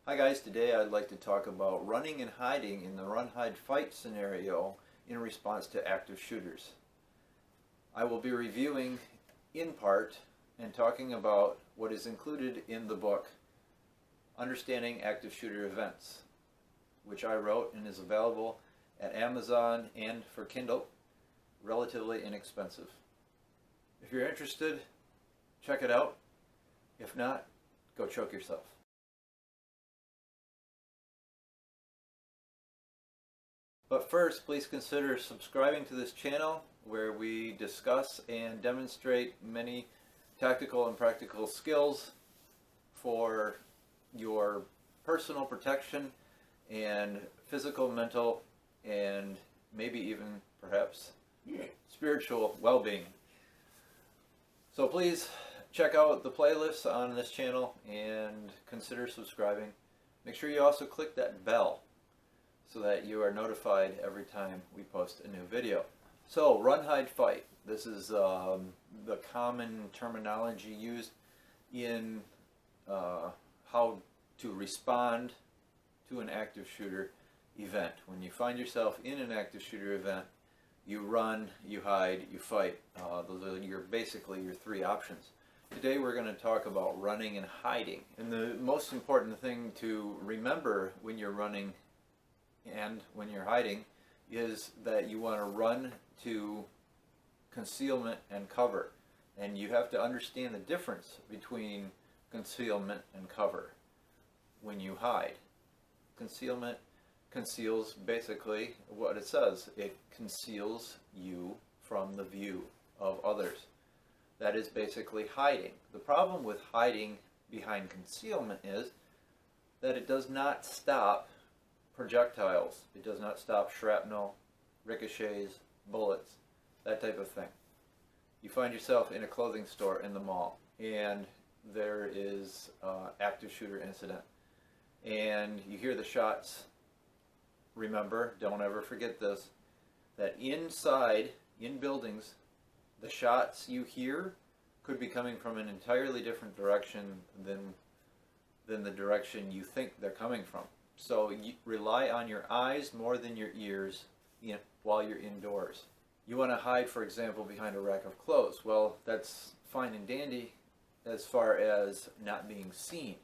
Hi guys, today I'd like to talk about running and hiding in the run-hide-fight scenario in response to active shooters. I will be reviewing in part and talking about what is included in the book Understanding Active Shooter Events, which I wrote and is available at Amazon and for Kindle, relatively inexpensive. If you're interested, check it out. If not, go choke yourself. But first, please consider subscribing to this channel where we discuss and demonstrate many tactical and practical skills for your personal protection and physical, mental, and maybe even perhaps spiritual well-being. So please check out the playlists on this channel and consider subscribing. Make sure you also click that bell so that you are notified every time we post a new video. So, run, hide, fight. This is the common terminology used in how to respond to an active shooter event. When you find yourself in an active shooter event, you run, you hide, you fight. Those are basically your three options. Today we're going to talk about running and hiding. And the most important thing to remember when you're running and when you're hiding is that you want to run to concealment and cover. And you have to understand the difference between concealment and cover when you hide. Concealment conceals basically what it says. It conceals you from the view of others. That is basically hiding. The problem with hiding behind concealment is that it does not stop projectiles. It does not stop shrapnel, ricochets, bullets, that type of thing. You find yourself in a clothing store in the mall and there is an active shooter incident and you hear the shots. Remember, don't ever forget this, that inside, in buildings, the shots you hear could be coming from an entirely different direction than the direction you think they're coming from. So you rely on your eyes more than your ears while you're indoors. You want to hide, for example, behind a rack of clothes. Well, that's fine and dandy as far as not being seen.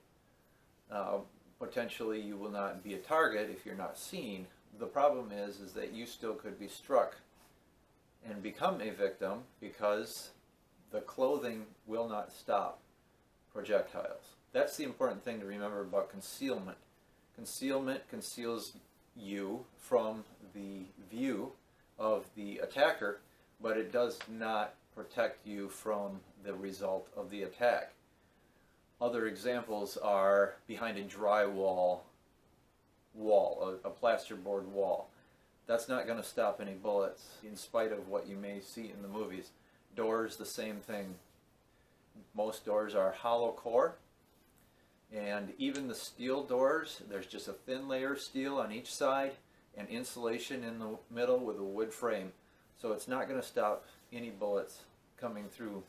Potentially you will not be a target if you're not seen. The problem is that you still could be struck and become a victim because the clothing will not stop projectiles. That's the important thing to remember about concealment. Concealment conceals you from the view of the attacker, but it does not protect you from the result of the attack. Other examples are behind a drywall wall, a plasterboard wall. That's not going to stop any bullets, in spite of what you may see in the movies. Doors, the same thing. Most doors are hollow core. And even the steel doors, there's just a thin layer of steel on each side and insulation in the middle with a wood frame. So it's not going to stop any bullets coming through.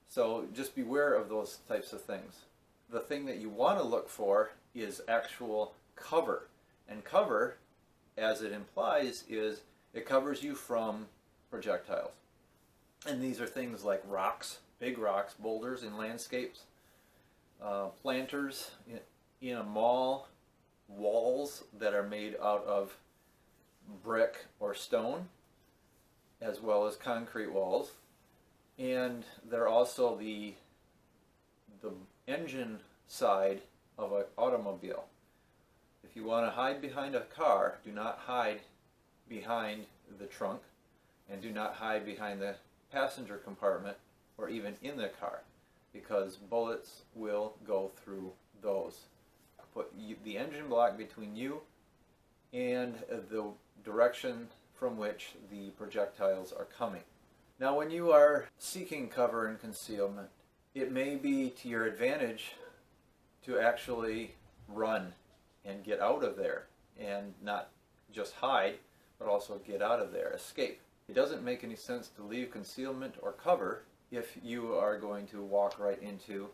So just beware of those types of things. The thing that you want to look for is actual cover. And cover, as it implies, is it covers you from projectiles. And these are things like rocks, big rocks, boulders in landscapes. Planters in a mall, walls that are made out of brick or stone, as well as concrete walls. And they're also the engine side of an automobile. If you want to hide behind a car, do not hide behind the trunk, and do not hide behind the passenger compartment or even in the car, because bullets will go through those. Put the engine block between you and the direction from which the projectiles are coming. Now, when you are seeking cover and concealment, it may be to your advantage to actually run and get out of there, and not just hide, but also get out of there, escape. It doesn't make any sense to leave concealment or cover if you are going to walk right into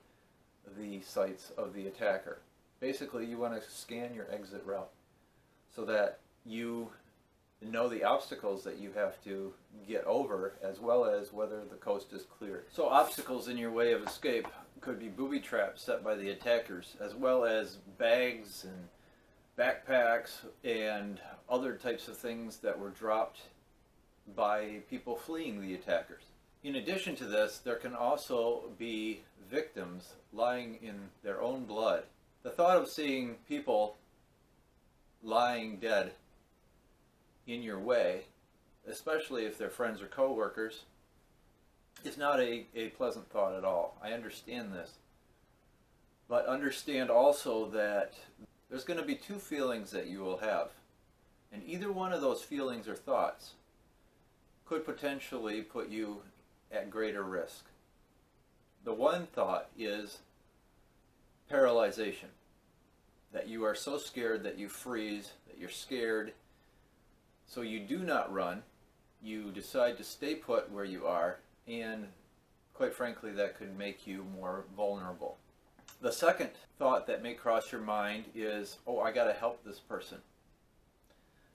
the sights of the attacker. Basically, you want to scan your exit route so that you know the obstacles that you have to get over, as well as whether the coast is clear. So obstacles in your way of escape could be booby traps set by the attackers, as well as bags and backpacks and other types of things that were dropped by people fleeing the attackers. In addition to this, there can also be victims lying in their own blood. The thought of seeing people lying dead in your way, especially if they're friends or co-workers, is not a pleasant thought at all. I understand this. But understand also that there's going to be two feelings that you will have. And either one of those feelings or thoughts could potentially put you at greater risk. The one thought is paralyzation. That you are so scared that you freeze, that you're scared, so you do not run, you decide to stay put where you are, and quite frankly that could make you more vulnerable. The second thought that may cross your mind is, oh, I got to help this person.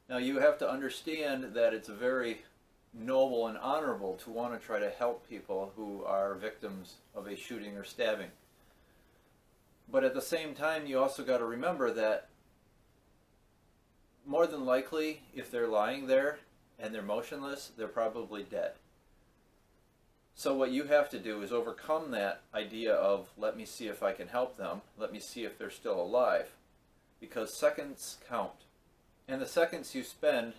Now you have to understand that it's very noble and honorable to want to try to help people who are victims of a shooting or stabbing. But at the same time, you also got to remember that more than likely, if they're lying there and they're motionless, they're probably dead. So what you have to do is overcome that idea of, let me see if I can help them, let me see if they're still alive, because seconds count. And the seconds you spend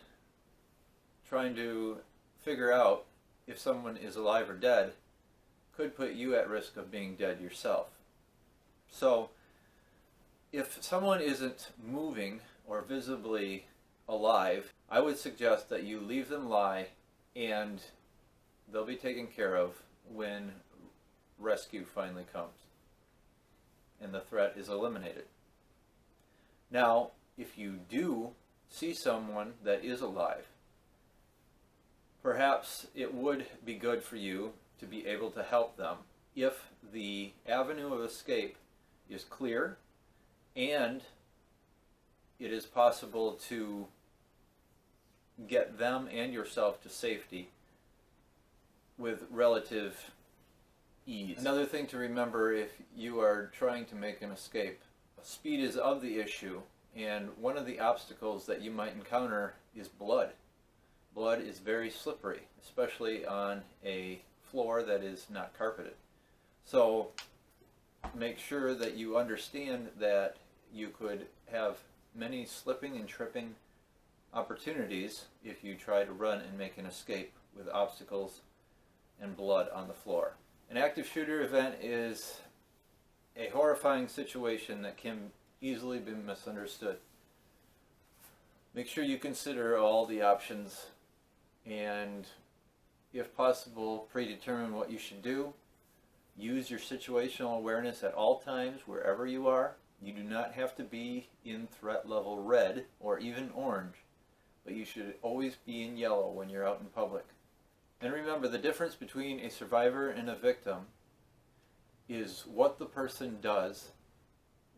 trying to figure out if someone is alive or dead could put you at risk of being dead yourself. So if someone isn't moving or visibly alive, I would suggest that you leave them lie and they'll be taken care of when rescue finally comes and the threat is eliminated. Now, if you do see someone that is alive, perhaps it would be good for you to be able to help them if the avenue of escape is clear and it is possible to get them and yourself to safety with relative ease. Another thing to remember if you are trying to make an escape, speed is of the issue, and one of the obstacles that you might encounter is blood. Blood is very slippery, especially on a floor that is not carpeted. So make sure that you understand that you could have many slipping and tripping opportunities if you try to run and make an escape with obstacles and blood on the floor. An active shooter event is a horrifying situation that can easily be misunderstood. Make sure you consider all the options and, if possible, predetermine what you should do. Use your situational awareness at all times, wherever you are. You do not have to be in threat level red or even orange, but you should always be in yellow when you're out in public. And remember, the difference between a survivor and a victim is what the person does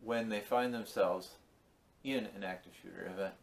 when they find themselves in an active shooter event.